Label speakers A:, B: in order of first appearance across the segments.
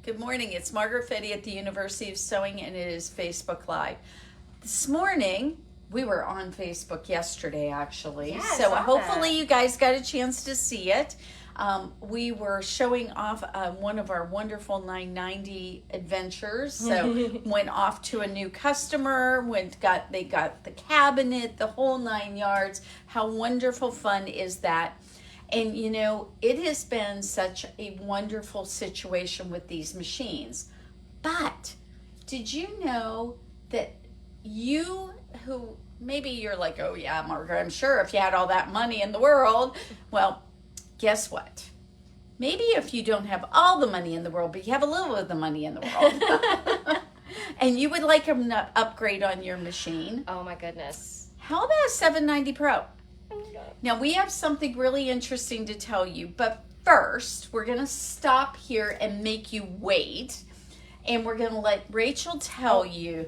A: Good morning. It's Margaret Fetty at the University of Sewing, and it is Facebook Live. This morning, we were on Facebook yesterday, actually.
B: Yeah,
A: so hopefully
B: that.
A: you guys got a chance to see it. We were showing off one of our wonderful 990 adventures. So went off to a new customer, they got the cabinet, the whole 9 yards. How wonderful fun is that? And you know, it has been such a wonderful situation with these machines. But did you know that you who maybe you're like, oh yeah, Margaret, I'm sure if you had all that money in the world. Well, guess what? Maybe if you don't have all the money in the world, but you have a little of the money in the world, and you would like an upgrade on your machine.
B: Oh my goodness.
A: How about a 790 Pro? Now, we have something really interesting to tell you, but first, we're going to stop here and make you wait, and we're going to let Rachel tell you.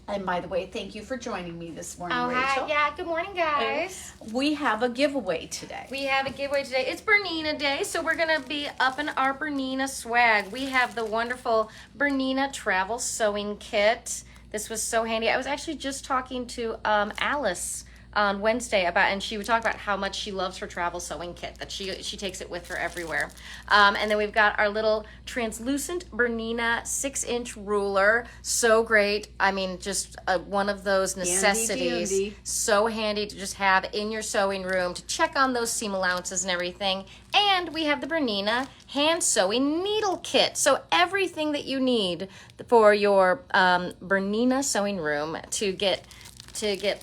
A: And by the way, thank you for joining me this morning, Rachel.
B: Hi. Yeah, good morning, guys.
A: We have a giveaway today.
B: It's Bernina Day, so we're going to be upping our Bernina swag. We have the wonderful Bernina Travel Sewing Kit. This was so handy. I was actually just talking to Alice on Wednesday and she would talk about how much she loves her travel sewing kit, that she takes it with her everywhere. And then we've got our little translucent Bernina 6-inch ruler. So great. I mean, just one of those necessities.
A: Handy.
B: So handy to just have in your sewing room to check on those seam allowances and everything. And we have the Bernina hand sewing needle kit. So everything that you need for your Bernina sewing room to get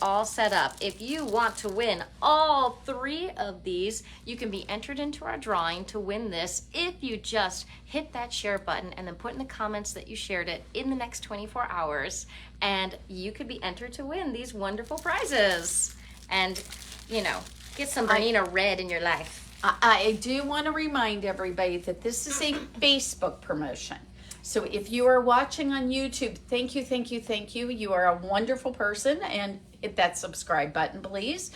B: all set up. If you want to win all 3 of these, you can be entered into our drawing to win this if you just hit that share button and then put in the comments that you shared it in the next 24 hours, and you could be entered to win these wonderful prizes. And, you know, get some Bernina red in your life.
A: I do want to remind everybody that this is a Facebook promotion. So if you are watching on YouTube, thank you. You are a wonderful person, and hit that subscribe button, please.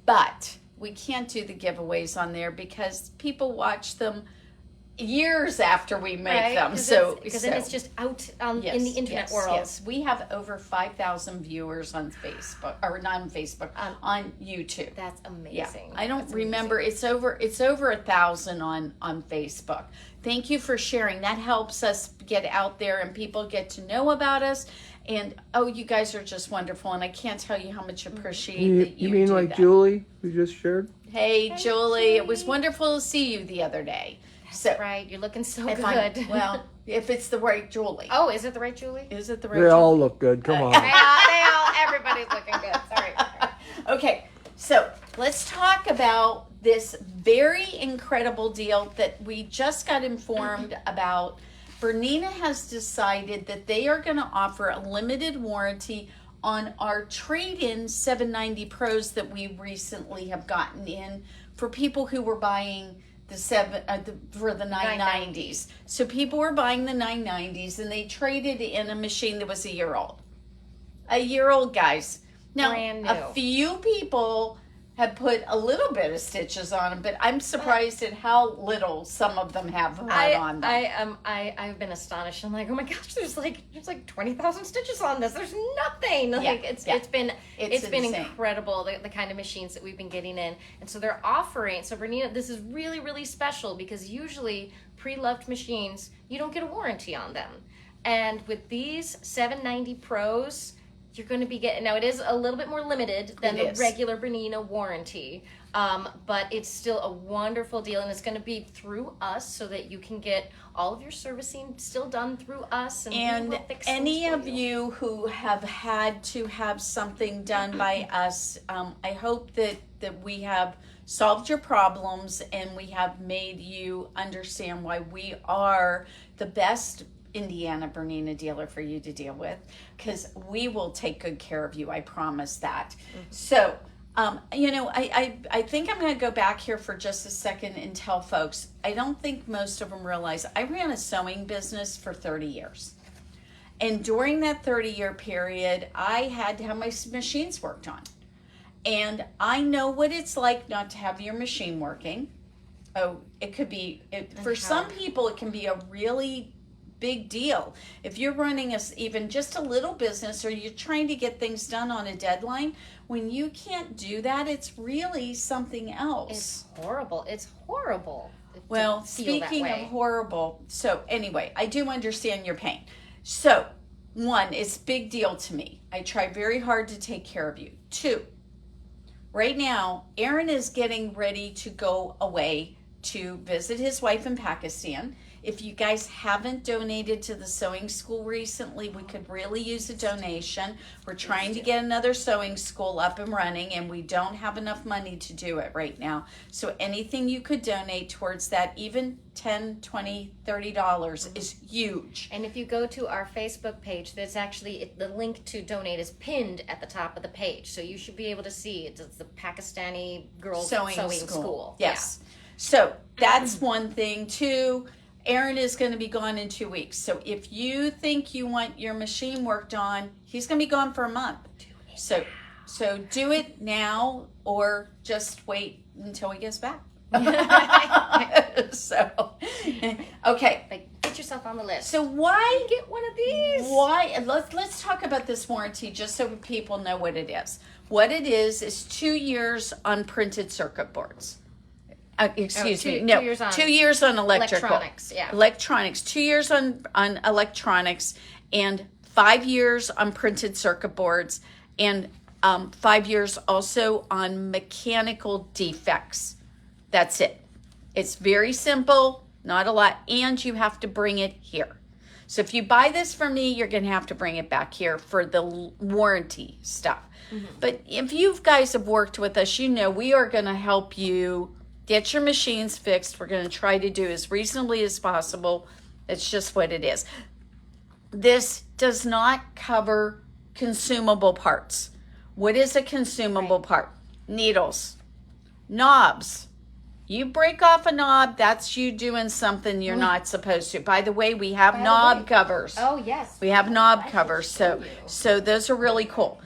A: But we can't do the giveaways on there because people watch them years after we make them.
B: Because then it's just out in the internet world.
A: Yes, we have over 5,000 viewers on Facebook, or not on Facebook, on YouTube.
B: That's amazing.
A: Yeah. I don't remember. It's over 1,000 on Facebook. Thank you for sharing. That helps us get out there and people get to know about us. And you guys are just wonderful, and I can't tell you how much I appreciate that you
C: mean
A: do
C: like
A: that.
C: Julie, who just shared?
A: Hey, Julie, it was wonderful to see you the other day.
B: That's right. You're looking so good.
A: If it's the right Julie.
B: Oh, is it the right Julie?
A: Is it the right
C: They
A: Julie?
C: all look good. Come on.
B: Everybody's looking good. Sorry.
A: Okay, so let's talk about this very incredible deal that we just got informed about. Bernina has decided that they are going to offer a limited warranty on our trade-in 790 Pros that we recently have gotten in for people who were buying the 990s. So people were buying the 990s and they traded in a machine that was a year old. A year old, guys. Now,
B: brand new.
A: A few people have put a little bit of stitches on them, but I'm surprised at how little some of them have had on them.
B: I've been astonished. I'm like, oh my gosh, there's like 20,000 stitches on this. There's nothing. It's been incredible the kind of machines that we've been getting in. And so they're offering. So Bernina, this is really, really special because usually pre-loved machines, you don't get a warranty on them. And with these 790 Pros, you're going to be getting, now it is a little bit more limited than the regular Bernina warranty, but it's still a wonderful deal, and it's going to be through us so that you can get all of your servicing still done through us.
A: And any of you who have had to have something done by us, I hope that we have solved your problems and we have made you understand why we are the best Indiana Bernina dealer for you to deal with, because we will take good care of you. I promise that. So, I think I'm going to go back here for just a second and tell folks, I don't think most of them realize I ran a sewing business for 30 years. And during that 30-year period, I had to have my machines worked on. And I know what it's like not to have your machine working. Oh, it could be, for some people, it can be a really big deal. If you're running even just a little business, or you're trying to get things done on a deadline, when you can't do that, it's really something else.
B: It's horrible. It's horrible.
A: Well, speaking of horrible, so anyway, I do understand your pain. So, one, it's a big deal to me. I try very hard to take care of you. Two, right now, Aaron is getting ready to go away to visit his wife in Pakistan. If you guys haven't donated to the sewing school recently, we could really use a donation. We're trying to get another sewing school up and running, and we don't have enough money to do it right now. So anything you could donate towards that, even $10, $20, $30 is huge.
B: And if you go to our Facebook page, there's actually, the link to donate is pinned at the top of the page. So you should be able to see it's the Pakistani girls sewing school.
A: Yes. Yeah. So that's one thing. Two, Aaron is going to be gone in 2 weeks. So if you think you want your machine worked on, he's going to be gone for a month. So do it now, or just wait until he gets back. So, okay.
B: Like, get yourself on the list.
A: So why
B: get one of these?
A: Why? Let's talk about this warranty just so people know what it is. What it is 2 years on printed circuit boards. Excuse me. No, 2 years on electrical.
B: Electronics, yeah.
A: Electronics. 2 years on electronics, and 5 years on printed circuit boards, and 5 years also on mechanical defects. That's it. It's very simple, not a lot, and you have to bring it here. So if you buy this from me, you're going to have to bring it back here for the warranty stuff. Mm-hmm. But if you guys have worked with us, you know we are going to help you get your machines fixed. We're going to try to do as reasonably as possible. It's just what it is. This does not cover consumable parts. What is a consumable part? Needles, knobs. You break off a knob, that's you doing something you're not supposed to. By the way, we have knob covers.
B: Oh, yes.
A: We have knob covers. So those are really cool.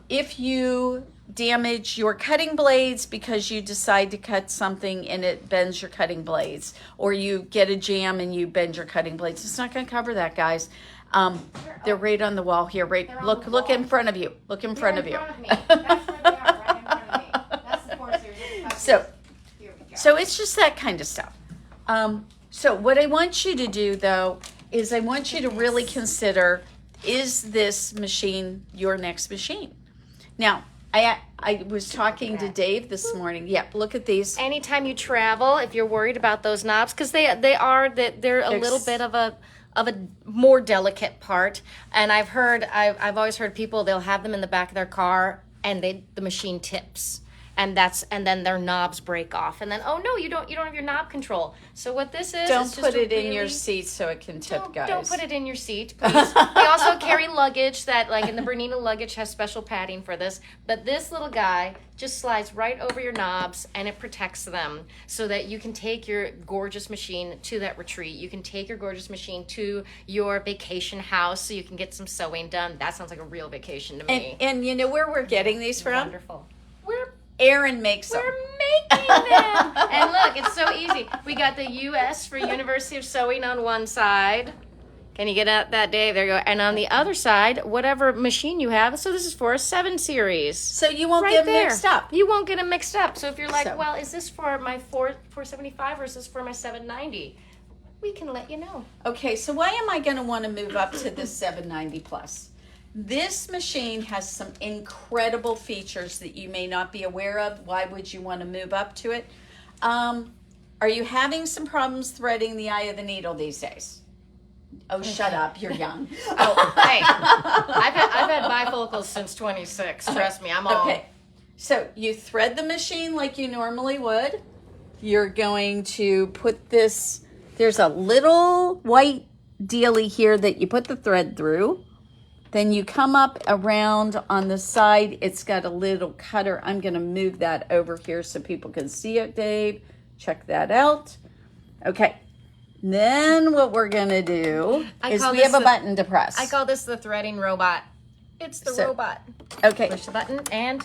A: If you damage your cutting blades because you decide to cut something and it bends your cutting blades, or you get a jam and you bend your cutting blades, it's not going to cover that, guys. They're right on the wall here. Right, look in front of you. Look in front of you.
B: That's where they are, right in front of me. That's the force.
A: So it's just that kind of stuff. So what I want you to do, though, is I want you to really consider, is this machine your next machine? Now, I was talking to Dave this morning. Yep, look at these.
B: Anytime you travel, if you're worried about those knobs, because they're a little bit of a more delicate part, and I've always heard people, they'll have them in the back of their car and the machine tips. And then their knobs break off, and then no, you don't have your knob control. So what this is,
A: don't put it in your seat so it can tip, guys.
B: Don't put it in your seat, please. They also carry luggage that, like in the BERNINA luggage, has special padding for this. But this little guy just slides right over your knobs, and it protects them so that you can take your gorgeous machine to that retreat. You can take your gorgeous machine to your vacation house so you can get some sewing done. That sounds like a real vacation to me.
A: And you know where we're getting these from?
B: Wonderful.
A: Aaron makes them.
B: We're making them. And look, it's so easy. We got the U.S. for University of Sewing on one side. Can you get out that, Dave? There you go. And on the other side, whatever machine you have. So this is for a 7 series.
A: So you won't get mixed up.
B: You won't get them mixed up. So if you're like, well, is this for my 475 or is this for my 790? We can let you know.
A: Okay, so why am I going to want to move up to this 790 plus? This machine has some incredible features that you may not be aware of. Why would you want to move up to it? Are you having some problems threading the eye of the needle these days? Oh, shut up. You're young.
B: Oh, hey. I've had bifocals since 26. Trust me, I'm old.
A: Okay. So you thread the machine like you normally would. You're going to put this, there's a little white dealy here that you put the thread through. Then you come up around on the side. It's got a little cutter. I'm going to move that over here so people can see it, Dave. Check that out. Okay. Then what we're going to do is we have a button to press.
B: I call this the threading robot. It's the robot.
A: Okay.
B: Push the button and...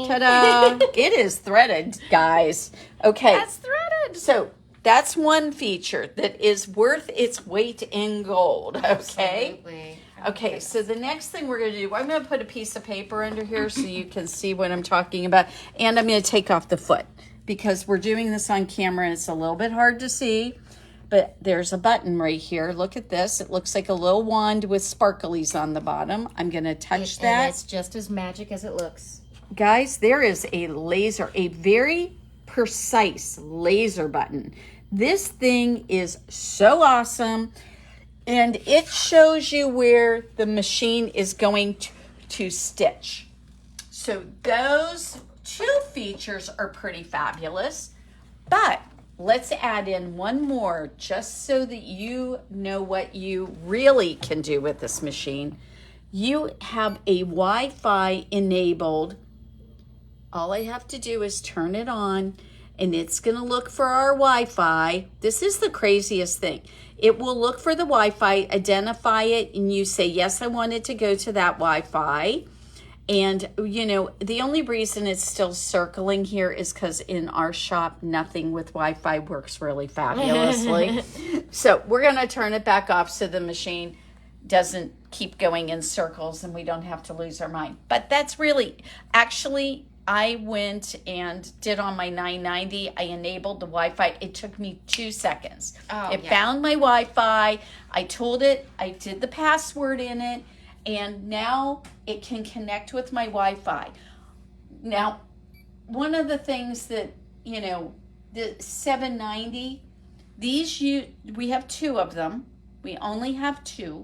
A: Ta-da! It is threaded, guys. Okay.
B: That's threaded.
A: So that's one feature that is worth its weight in gold. Okay.
B: Absolutely.
A: Okay, so the next thing we're going to do, I'm going to put a piece of paper under here so you can see what I'm talking about. And I'm going to take off the foot because we're doing this on camera and it's a little bit hard to see. But there's a button right here. Look at this. It looks like a little wand with sparklies on the bottom. I'm going to touch that.
B: And it's just as magic as it looks.
A: Guys, there is a laser, a very precise laser button. This thing is so awesome. And it shows you where the machine is going to stitch. So those two features are pretty fabulous. But let's add in one more just so that you know what you really can do with this machine. You have a Wi-Fi enabled. All I have to do is turn it on and it's going to look for our Wi-Fi. This is the craziest thing. It will look for the Wi-Fi, identify it, and you say, yes, I want it to go to that Wi-Fi. And, you know, the only reason it's still circling here is because in our shop, nothing with Wi-Fi works really fabulously. So we're going to turn it back off so the machine doesn't keep going in circles and we don't have to lose our mind. But that's really, actually, I went and did on my 990. I enabled the Wi-Fi. It took me 2 seconds. It found my Wi-Fi. I told it, I did the password in it, and now it can connect with my Wi-Fi. Now, one of the things that, you know, the 790, we have 2 of them. We only have 2.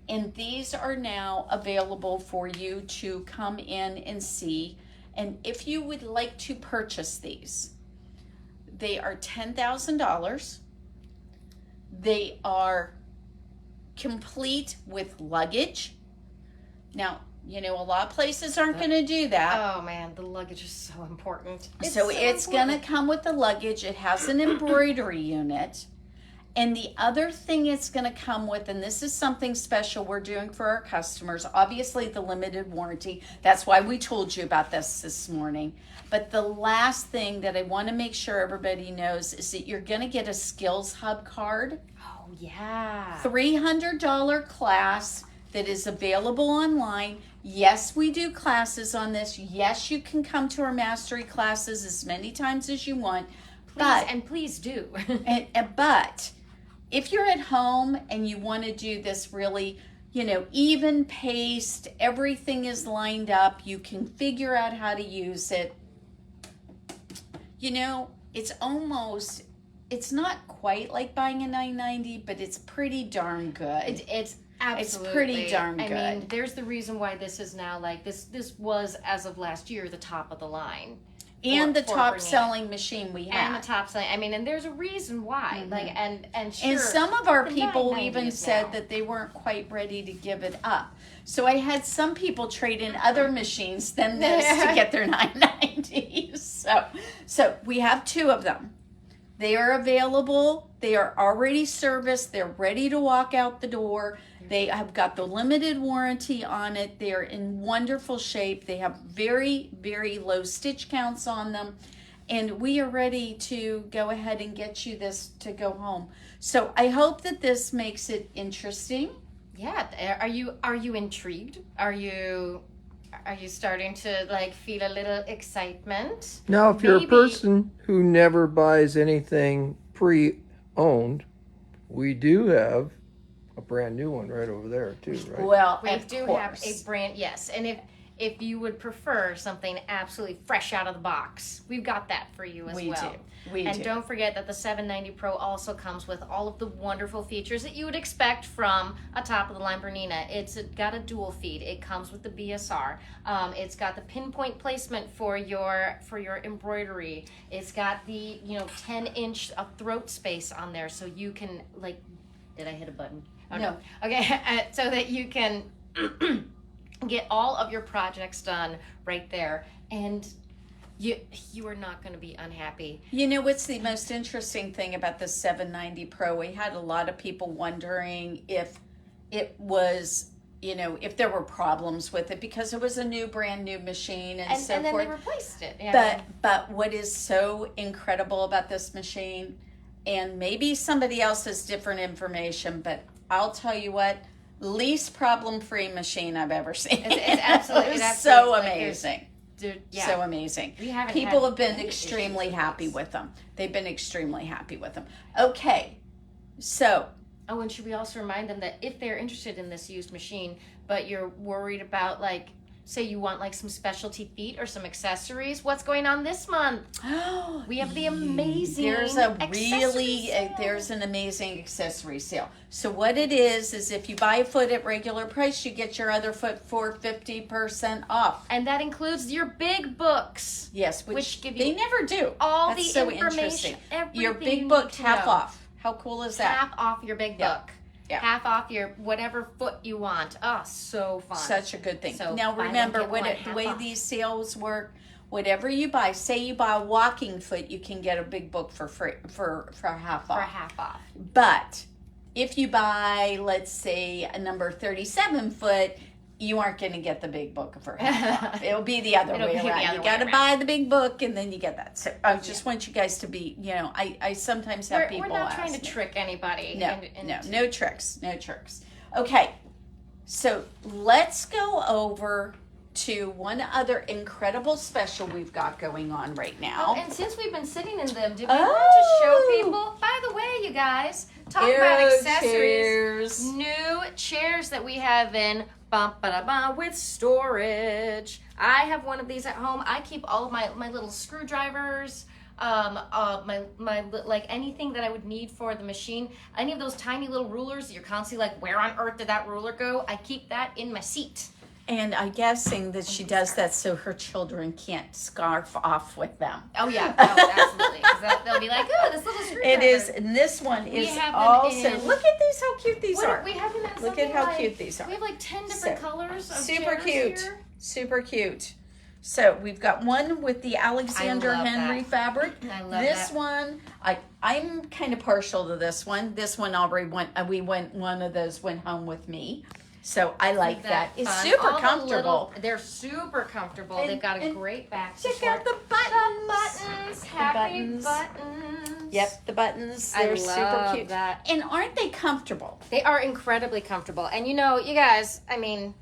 A: And these are now available for you to come in and see. And if you would like to purchase these, they are $10,000. They are complete with luggage. Now, you know, a lot of places aren't going to do that.
B: Oh man, the luggage is so important.
A: So it's going to come with the luggage. It has an embroidery unit. And the other thing it's going to come with, and this is something special we're doing for our customers, obviously the limited warranty. That's why we told you about this morning. But the last thing that I want to make sure everybody knows is that you're going to get a Skills Hub card.
B: Oh yeah.
A: $300 class that is available online. Yes, we do classes on this. Yes, you can come to our mastery classes as many times as you want.
B: Please do.
A: But if you're at home and you want to do this really, you know, even paced, everything is lined up, you can figure out how to use it. You know, it's not quite like buying a 990, but it's pretty darn good.
B: It's absolutely.
A: It's pretty darn good.
B: I mean, there's the reason why this is now like this was, as of last year, the top of the line.
A: And the top selling machine we have.
B: And the top selling. I mean, and there's a reason why.
A: Mm-hmm.
B: Like, and sure.
A: And some of our people
B: 990
A: even
B: is
A: said
B: now.
A: that they weren't quite ready to give it up. So I had some people trade in other machines than this to get their 990s. So we have 2 of them. They are available. They are already serviced. They're ready to walk out the door. They have got the limited warranty on it. They're in wonderful shape. They have very, very low stitch counts on them. And we are ready to go ahead and get you this to go home. So I hope that this makes it interesting.
B: Yeah. Are you intrigued? Are you starting to like feel a little excitement?
C: Now, if you're a
B: Maybe-
C: person who never buys anything pre-owned, we do have a brand new one right over there too, right?
A: Well,
B: We
A: of
B: do
A: course.
B: have a brand, yes. And if you would prefer something absolutely fresh out of the box, we've got that for you as
A: We
B: well.
A: do. We
B: and
A: do.
B: don't forget that the 790 Pro also comes with all of the wonderful features that you would expect from a top-of-the-line Bernina. It's got a dual feed. It comes with the BSR. It's got the pinpoint placement for your embroidery. It's got the 10-inch throat space on there, so you can like. Did I hit a button? Oh,
A: No.
B: Okay, so that you can get all of your projects done right there, and you are not going to be unhappy.
A: You know what's the most interesting thing about the 790 Pro? We had a lot of people wondering if it was, if there were problems with it because it was a brand new machine and so
B: then
A: forth.
B: they replaced it. Yeah.
A: But what is so incredible about this machine, and maybe somebody else has different information, but I'll tell you what, least problem-free machine I've ever seen.
B: It's absolutely,
A: it's so amazing.
B: Yeah.
A: So amazing. People have been extremely happy with them. They've been extremely happy with them. Okay, so.
B: Oh, and should we also remind them that if they're interested in this used machine, but you're worried about, like, say you want like some specialty feet or some accessories, what's going on this month? We have the amazing
A: there's an amazing accessory sale. So what it is if you buy a foot at regular price, you get your other foot for 50% off.
B: And that includes your big books.
A: Yes, which
B: give
A: they
B: you
A: never do.
B: All
A: That's
B: the
A: so
B: information.
A: Your big book half off. How cool is that?
B: Half off your big book.
A: Yeah.
B: Half off your whatever foot you want. Oh, so fun.
A: Such a good thing.
B: So
A: now remember, the way these sales work, whatever you buy, say you buy a walking foot, you can get a big book for free, for half off.
B: For half off.
A: But if you buy, let's say, a number 37 foot, you aren't going to get the big book for half off. It'll be the other way around. You got to buy the big book and then you get that. So I just want you guys to be, I sometimes have people
B: We're not
A: ask
B: trying to
A: me.
B: trick anybody.
A: No tricks. Okay, so let's go over to one other incredible special we've got going on right now.
B: Oh, and since we've been sitting in them, did we want to show people? By the way, you guys, talk about accessories.
A: Chairs.
B: New chairs that we have in with storage. I have one of these at home. I keep all of my little screwdrivers, my like anything that I would need for the machine. Any of those tiny little rulers that you're constantly like, where on earth did that ruler go? I keep that in my seat.
A: And I'm guessing that she does that so her children can't scarf off with them.
B: Oh yeah, absolutely. They'll be like, oh, this little screwdriver.
A: It is, and this one is also. Look at these, how cute these are.
B: We have them in
A: Look at how cute these are.
B: We have like 10 different colors of
A: super
B: chairs
A: cute,
B: here.
A: super cute. So we've got one with the Alexander Henry fabric.
B: I love
A: this
B: that.
A: one. I'm kind of partial to this one. This one already went. One of those went home with me. So I like that. It's super comfortable.
B: They're super comfortable.
A: And,
B: They've got a great back
A: Check
B: support.
A: out the buttons.
B: Happy
A: buttons.
B: buttons.
A: Yep, the buttons. They're super cute.
B: That.
A: And aren't they comfortable?
B: They are incredibly comfortable. And you guys, I mean,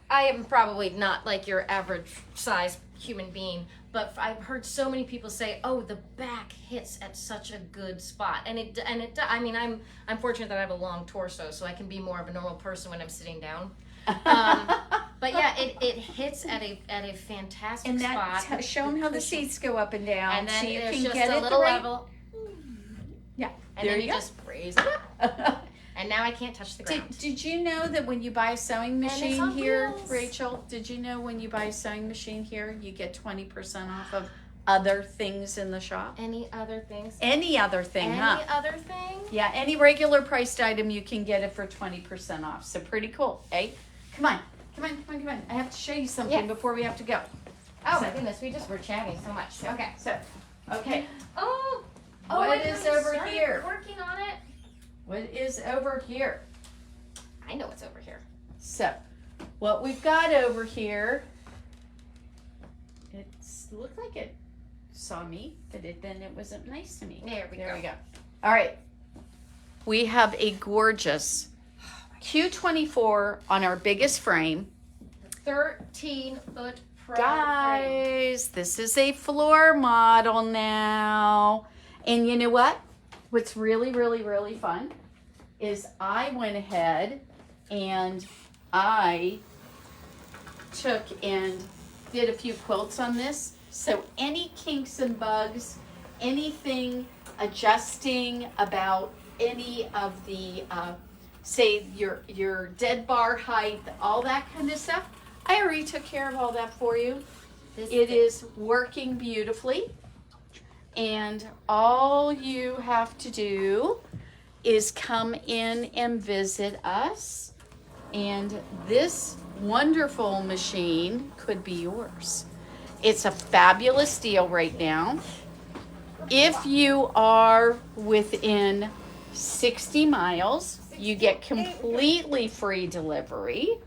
B: I am probably not like your average size human being, but I've heard so many people say, "Oh, the back hits at such a good spot," and it. I mean, I'm fortunate that I have a long torso, so I can be more of a normal person when I'm sitting down. But yeah, it hits at a fantastic spot.
A: Show them how the seats go up and down.
B: And then
A: so you
B: there's
A: can
B: just
A: get
B: a little level.
A: Yeah,
B: And
A: there
B: then you
A: go.
B: just raise it up. And now I can't touch the ground.
A: Did you know that when you buy a sewing machine
B: on
A: here,
B: wheels.
A: Rachel, did you know when you buy a sewing machine here, you get 20% off of other things in the shop?
B: Any other things?
A: Any other thing, huh?
B: Any other thing?
A: Yeah, any regular priced item, you can get it for 20% off. So pretty cool, eh? Come on. I have to show you something before we have to go.
B: Oh my goodness, we just were chatting so much. Okay.
A: Okay.
B: Oh,
A: What is over here?
B: Working on it.
A: What is over here?
B: I know what's over here.
A: So, what we've got over here, it looked like it saw me, but then it wasn't nice to me.
B: There we go.
A: All right. We have a gorgeous Q24 on our biggest frame.
B: 13-foot pro frame.
A: Guys, this is a floor model now. And you know what? What's really, really, really fun is I went ahead and I took and did a few quilts on this. So any kinks and bugs, anything adjusting about any of the, say your dead bar height, all that kind of stuff, I already took care of all that for you. It is working beautifully. And all you have to do is come in and visit us. And this wonderful machine could be yours. It's a fabulous deal right now. If you are within 60 miles, you get completely free delivery.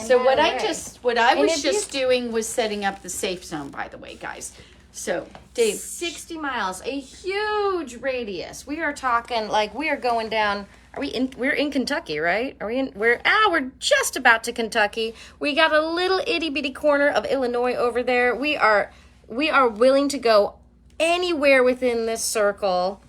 A: So what I was just doing was setting up the safe zone, by the way, guys. So, Dave.
B: 60 miles, a huge radius. We are talking like we are going down. We're in Kentucky, right? We're just about to Kentucky. We got a little itty bitty corner of Illinois over there. We are willing to go anywhere within this circle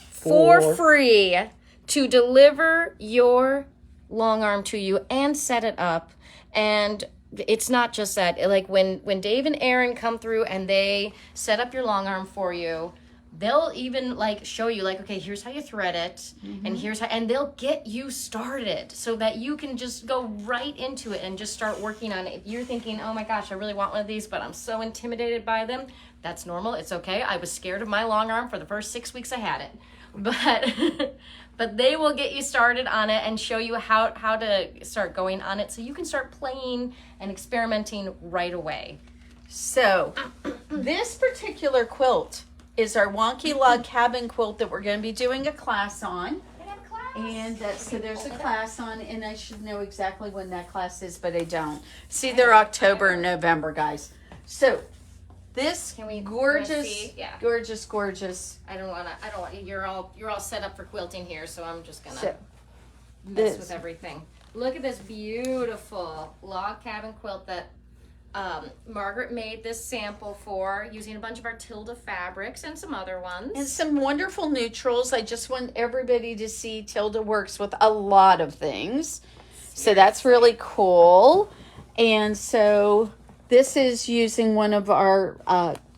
B: for free to deliver your long arm to you and set it up. And it's not just that. Like when Dave and Aaron come through and they set up your long arm for you, they'll even like show you like, okay, here's how you thread it, and they'll get you started so that you can just go right into it and just start working on it. If you're thinking, oh my gosh, I really want one of these, but I'm so intimidated by them, that's normal. It's okay. I was scared of my long arm for the first 6 weeks I had it, but they will get you started on it and show you how to start going on it so you can start playing and experimenting right away.
A: So this particular quilt is our wonky log cabin quilt that we're going to be doing a class on. And so there's a class on, and I should know exactly when that class is, but I don't. See, they're October and November, guys. So this gorgeous, gorgeous.
B: I don't want. You're all set up for quilting here, so I'm just gonna
A: So,
B: mess with everything. Look at this beautiful log cabin quilt that Margaret made this sample for using a bunch of our Tilda fabrics and some other ones.
A: And some wonderful neutrals. I just want everybody to see Tilda works with a lot of things. So that's really cool. And so this is using one of our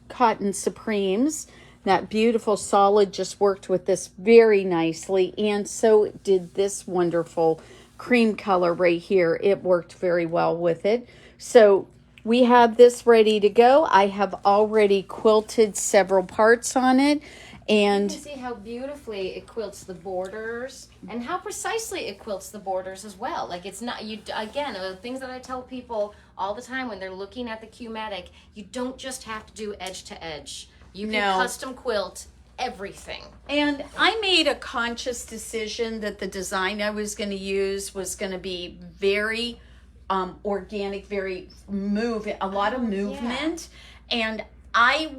A: Cotton Supremes. That beautiful solid just worked with this very nicely. And so did this wonderful cream color right here. It worked very well with it. So we have this ready to go. I have already quilted several parts on it. And
B: you can see how beautifully it quilts the borders and how precisely it quilts the borders as well. Like it's not, again, things that I tell people all the time when they're looking at the Qmatic, you don't just have to do edge to edge. You can custom quilt everything.
A: And I made a conscious decision that the design I was going to use was going to be very organic, very a lot of movement. And I'm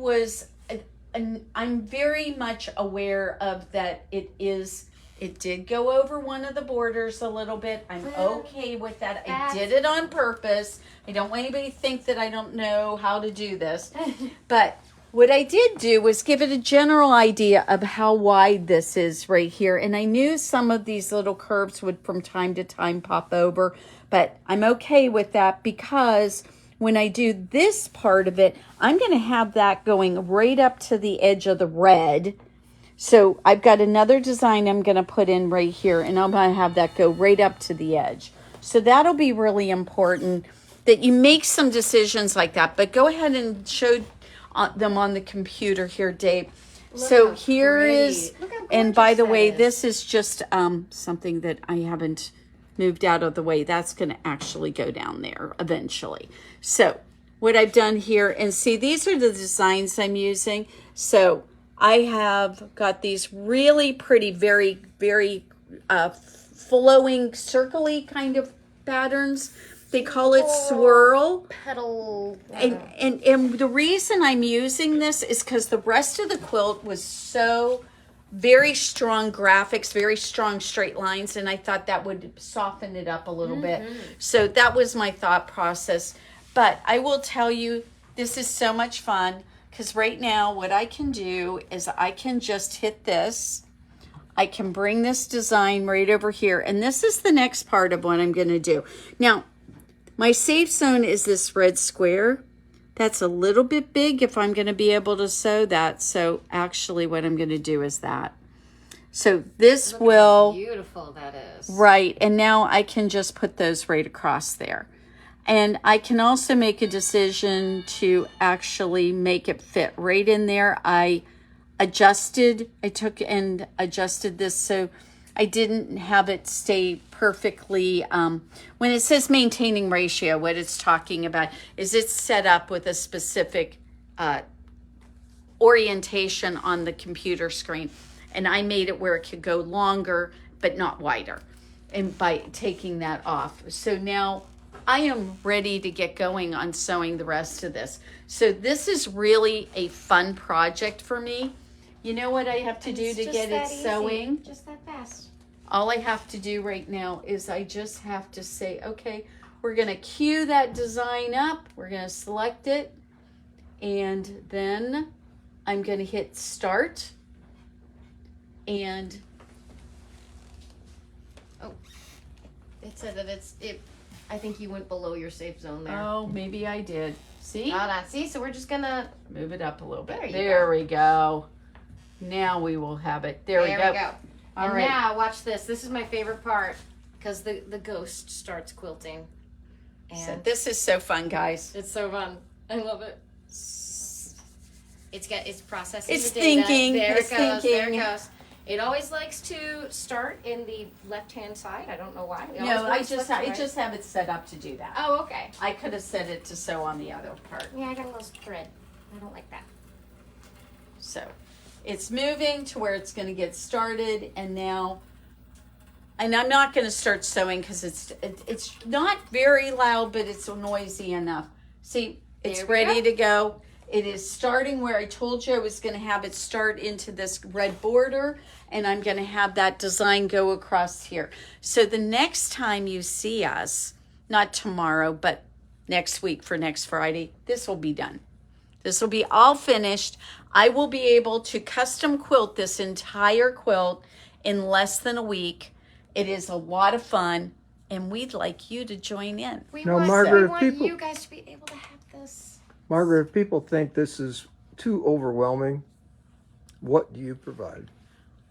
A: very much aware of that. It did go over one of the borders a little bit. I'm okay with that. I did it on purpose. I don't want anybody to think that I don't know how to do this. But what I did do was give it a general idea of how wide this is right here. And I knew some of these little curves would from time to time pop over, but I'm okay with that because when I do this part of it, I'm going to have that going right up to the edge of the red. So I've got another design I'm going to put in right here, and I'm going to have that go right up to the edge. So that'll be really important that you make some decisions like that. But go ahead and show them on the computer here, Dave. So here is, and by the way, this is just something that I haven't moved out of the way. That's going to actually go down there eventually. So what I've done here, and see, these are the designs I'm using. So I have got these really pretty, very, very flowing, circly kind of patterns. They call it swirl.
B: Petal.
A: And the reason I'm using this is because the rest of the quilt was so very strong graphics, very strong straight lines, and I thought that would soften it up a little bit. So that was my thought process. But I will tell you, this is so much fun because right now what I can do is I can just hit this. I can bring this design right over here, and this is the next part of what I'm going to do. Now, my safe zone is this red square. That's a little bit big if I'm going to be able to sew that. So actually what I'm going to do is that. So this will...
B: beautiful that is.
A: Right. And now I can just put those right across there. And I can also make a decision to actually make it fit right in there. I took and adjusted this so I didn't have it stay perfectly. When it says maintaining ratio, what it's talking about is it's set up with a specific orientation on the computer screen. And I made it where it could go longer, but not wider. And by taking that off. So now I am ready to get going on sewing the rest of this. So this is really a fun project for me. You know what I have to do to get it sewing?
B: Just that fast.
A: All I have to do right now is I just have to say, okay, we're going to cue that design up. We're going to select it. And then I'm going to hit start. And
B: it said that I think you went below your safe zone there.
A: oh, maybe I did. See?
B: Hold on. See, so we're just gonna
A: Move it up a little bit.
B: There you
A: There
B: go.
A: we go. Now we will have it. There we go. All
B: and
A: right.
B: now watch this. This is my favorite part because the ghost starts quilting. And
A: So this is so fun, guys.
B: it's so fun. I love it. It's processing
A: It's
B: the data.
A: thinking,
B: There
A: it's
B: it goes. There it
A: thinking.
B: goes. It always likes to start in the left-hand side. I don't know why. It
A: No,
B: always
A: I
B: works left to right.
A: just have it set up to do that.
B: Oh, okay.
A: I could have set it to sew on the other part.
B: Yeah, I got a little thread. I don't like that.
A: So it's moving to where it's going to get started, and now, and I'm not going to start sewing because it's not very loud, but it's noisy enough. See, it's
B: There we
A: ready
B: go.
A: to go. It is starting where I told you I was going to have it start into this red border, and I'm going to have that design go across here. So the next time you see us, not tomorrow, but next week for next Friday, this will be done. This will be all finished. I will be able to custom quilt this entire quilt in less than a week. It is a lot of fun, and we'd like you to join in.
B: We
C: Now,
B: want,
C: Margaret,
B: we
C: if
B: want
C: people-
B: you guys to be able to have this.
C: Margaret, if people think this is too overwhelming, what do you provide?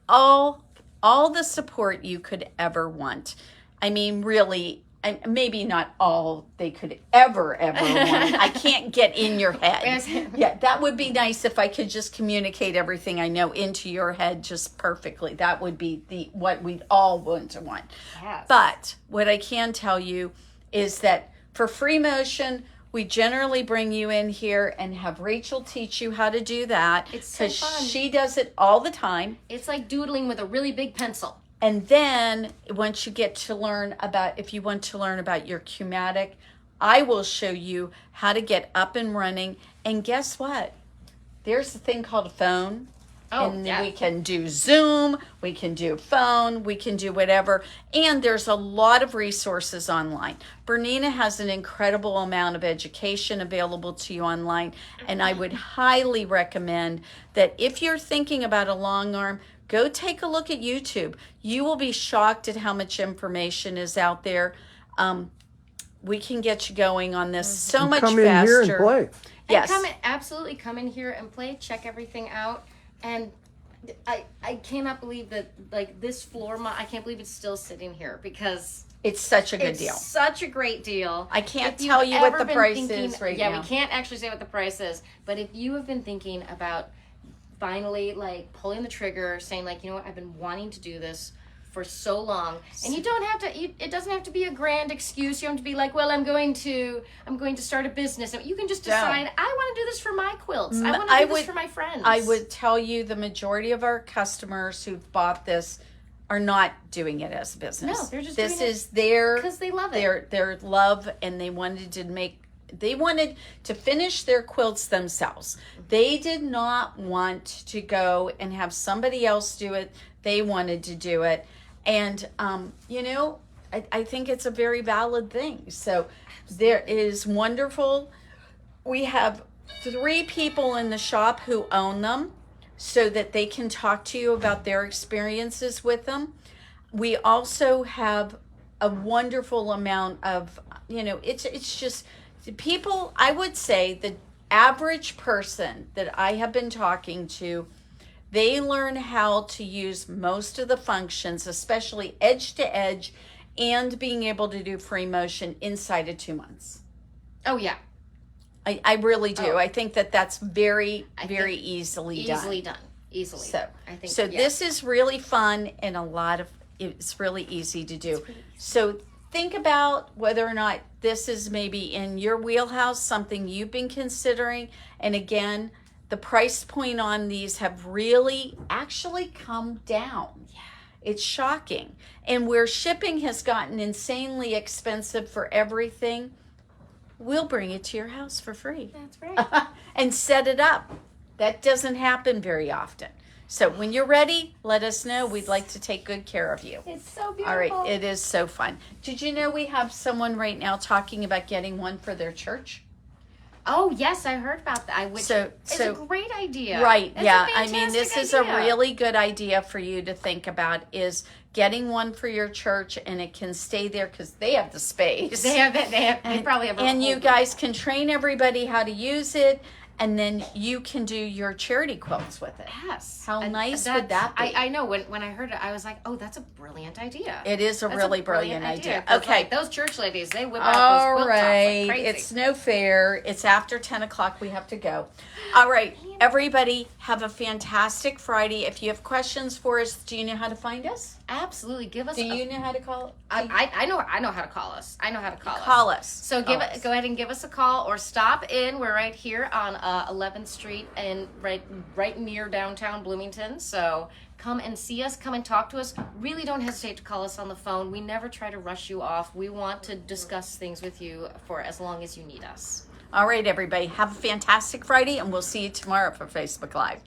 A: All the support you could ever want. I mean, really, and maybe not all they could ever want. I can't get in your head. Yeah, that would be nice if I could just communicate everything I know into your head just perfectly. That would be what we'd all want to want.
B: Yes.
A: But what I can tell you is that for free motion, we generally bring you in here and have Rachel teach you how to do that.
B: It's so fun.
A: She does it all the time.
B: It's like doodling with a really big pencil.
A: And then once you get to learn about, if you want to learn about your Qmatic, I will show you how to get up and running. And guess what? There's a thing called a phone.
B: Oh,
A: and
B: yeah.
A: we can do Zoom, we can do phone, we can do whatever. And there's a lot of resources online. BERNINA has an incredible amount of education available to you online. And I would highly recommend that if you're thinking about a long arm, go take a look at YouTube. You will be shocked at how much information is out there. We can get you going on this so much
C: Come
A: faster.
C: in here and play.
A: Yes.
B: And absolutely come in here and play, check everything out. And I cannot believe that, like, this floor I can't believe it's still sitting here because
A: It's such a good
B: it's
A: deal.
B: such a great deal.
A: I can't
B: If you've
A: tell you what
B: ever
A: the
B: been
A: price
B: thinking-
A: is right
B: yeah,
A: now.
B: we can't actually say what the price is. But if you have been thinking about finally, like, pulling the trigger, saying, like, you know what, I've been wanting to do this for so long, and you don't have to, it doesn't have to be a grand excuse. You don't have to be like, well, I'm going to start a business. You can just decide, I want to do this for my quilts. I want to do this for my friends.
A: I would tell you the majority of our customers who've bought this are not doing it as a business.
B: No, they're just
A: this
B: doing it
A: is their
B: because they love it.
A: their love, and they wanted to finish their quilts themselves. They did not want to go and have somebody else do it. They wanted to do it. And, I think it's a very valid thing. So there is wonderful. We have 3 people in the shop who own them so that they can talk to you about their experiences with them. We also have a wonderful amount of, it's just people. I would say the average person that I have been talking to, they learn how to use most of the functions, especially edge to edge and being able to do free motion inside of 2 months.
B: Oh, yeah.
A: I really do.
B: Oh.
A: I think that's very,
B: I
A: very
B: think
A: easily
B: done. Easily.
A: So,
B: I think,
A: so
B: yeah.
A: this is really fun, and it's really easy to do. So think about whether or not this is maybe in your wheelhouse, something you've been considering. And again, the price point on these have really actually come down. Yeah. It's shocking. And where shipping has gotten insanely expensive for everything, we'll bring it to your house for free.
B: That's right.
A: And set it up. That doesn't happen very often. So when you're ready, let us know. We'd like to take good care of you.
B: It's so beautiful.
A: All right, it is so fun. Did you know we have someone right now talking about getting one for their church?
B: Oh, yes, I heard about that. Which
A: So-
B: is a great idea.
A: Right,
B: That's
A: yeah.
B: a
A: I mean, this
B: fantastic
A: is a
B: idea.
A: really good idea for you to think about, is getting one for your church, and it can stay there because they have the space.
B: They probably have a
A: And you
B: whole-
A: guys can train everybody how to use it, and then you can do your charity quilts with it.
B: Yes.
A: How
B: And
A: nice would that be?
B: I know. When I heard it, I was like, oh, that's a brilliant idea.
A: It is a
B: That's
A: really brilliant idea.
B: 'Cause,
A: Okay.
B: like, those church ladies, they whip out those
A: All
B: quilt tops
A: right,
B: like crazy.
A: it's no fair. It's after 10 o'clock. We have to go. All right, everybody, have a fantastic Friday. If you have questions for us, do you know how to find us?
B: Absolutely. Give us
A: Do you know how to call?
B: I know how to call us. I know how to call us.
A: Call us.
B: So
A: Call us.
B: go ahead and give us a call or stop in. We're right here on 11th Street and right near downtown Bloomington. So come and see us. Come and talk to us. Really don't hesitate to call us on the phone. We never try to rush you off. We want to discuss things with you for as long as you need us.
A: All right, everybody, have a fantastic Friday, and we'll see you tomorrow for Facebook Live.